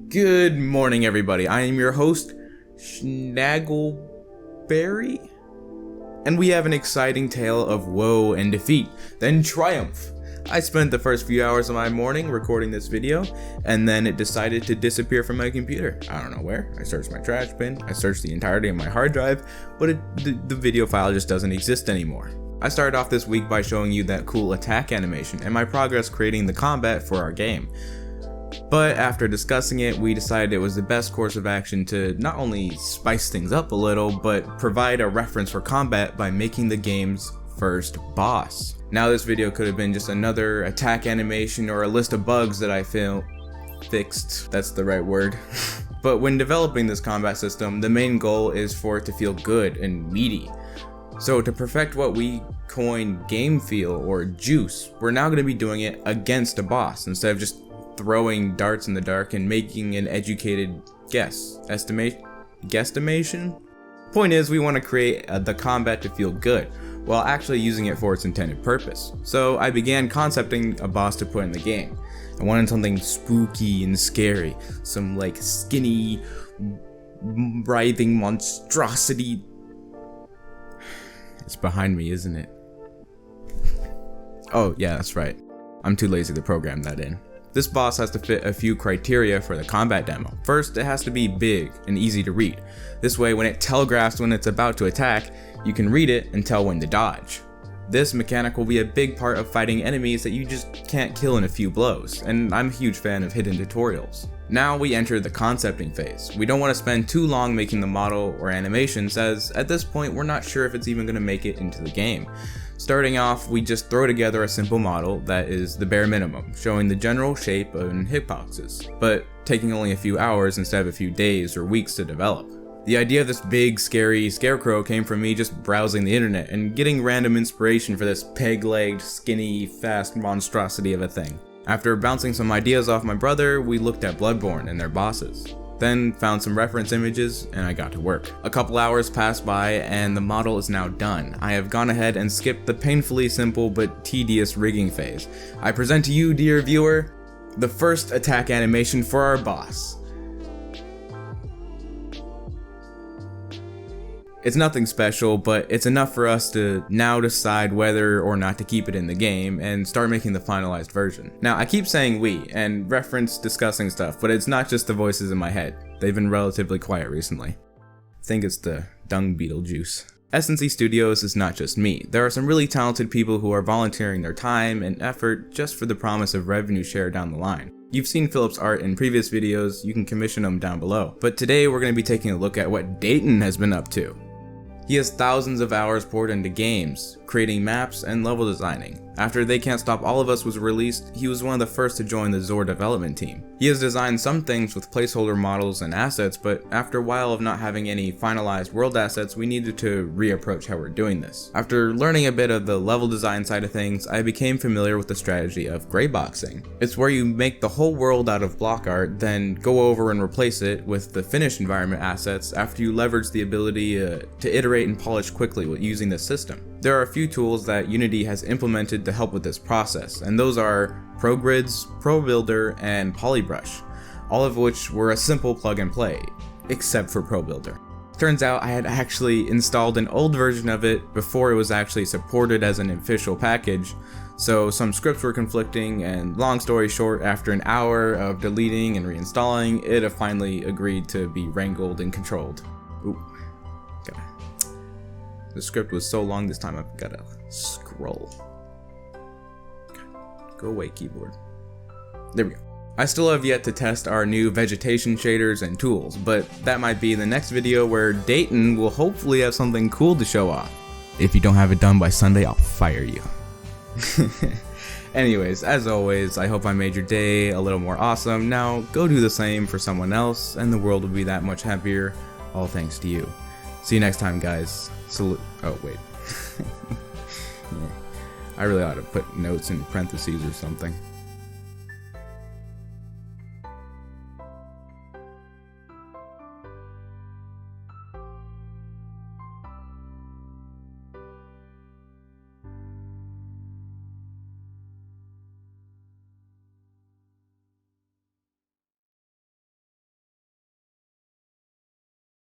Good morning, everybody. I am your host, Snaggleberry, and we have an exciting tale of woe and defeat, then triumph. I spent the first few hours of my morning recording this video, and then it decided to disappear from my computer. I don't know where. I searched my trash bin, I searched the entirety of my hard drive, but the video file just doesn't exist anymore. I started off this week by showing you that cool attack animation and my progress creating the combat for our game. But after discussing it, we decided it was the best course of action to not only spice things up a little, but provide a reference for combat by making the game's first boss. Now this video could have been just another attack animation or a list of bugs that I fixed, that's the right word. But when developing this combat system, the main goal is for it to feel good and meaty. So to perfect what we coined game feel or juice, we're now going to be doing it against a boss instead of just throwing darts in the dark and making an educated guesstimation. Point is, we want to create the combat to feel good while actually using it for its intended purpose. So I began concepting a boss to put in the game. I wanted something spooky and scary, some like skinny, writhing monstrosity. It's behind me, isn't it? Oh yeah, that's right. I'm too lazy to program that in. This boss has to fit a few criteria for the combat demo. First, it has to be big and easy to read. This way, when it telegraphs when it's about to attack, you can read it and tell when to dodge. This mechanic will be a big part of fighting enemies that you just can't kill in a few blows, and I'm a huge fan of hidden tutorials. Now we enter the concepting phase. We don't want to spend too long making the model or animations, as at this point we're not sure if it's even going to make it into the game. Starting off, we just throw together a simple model that is the bare minimum, showing the general shape and hitboxes, but taking only a few hours instead of a few days or weeks to develop. The idea of this big, scary scarecrow came from me just browsing the internet and getting random inspiration for this peg-legged, skinny, fast monstrosity of a thing. After bouncing some ideas off my brother, we looked at Bloodborne and their bosses. Then found some reference images and I got to work. A couple hours passed by and the model is now done. I have gone ahead and skipped the painfully simple but tedious rigging phase. I present to you, dear viewer, the first attack animation for our boss. It's nothing special, but it's enough for us to now decide whether or not to keep it in the game and start making the finalized version. Now, I keep saying we and reference discussing stuff, but it's not just the voices in my head. They've been relatively quiet recently. I think it's the dung beetle juice. Essency Studios is not just me. There are some really talented people who are volunteering their time and effort just for the promise of revenue share down the line. You've seen Philip's art in previous videos, you can commission them down below. But today we're going to be taking a look at what Dayton has been up to. He has thousands of hours poured into games, creating maps and level designing. After They Can't Stop All of Us was released, he was one of the first to join the Zor development team. He has designed some things with placeholder models and assets, but after a while of not having any finalized world assets, we needed to reapproach how we're doing this. After learning a bit of the level design side of things, I became familiar with the strategy of grayboxing. It's where you make the whole world out of block art, then go over and replace it with the finished environment assets after you leverage the ability to iterate and polish quickly with using this system. There are a few tools that Unity has implemented to help with this process, and those are ProGrids, ProBuilder, and Polybrush, all of which were a simple plug and play, except for ProBuilder. Turns out I had actually installed an old version of it before it was actually supported as an official package, so some scripts were conflicting, and long story short, after an hour of deleting and reinstalling, it finally agreed to be wrangled and controlled. Ooh. The script was so long this time I've got to scroll. Go away, keyboard. There we go. I still have yet to test our new vegetation shaders and tools, but that might be the next video where Dayton will hopefully have something cool to show off. If you don't have it done by Sunday, I'll fire you. Anyways, as always, I hope I made your day a little more awesome. Now, go do the same for someone else, and the world will be that much happier, all thanks to you. See you next time, guys. Salute. Oh, wait. Yeah. I really ought to put notes in parentheses or something.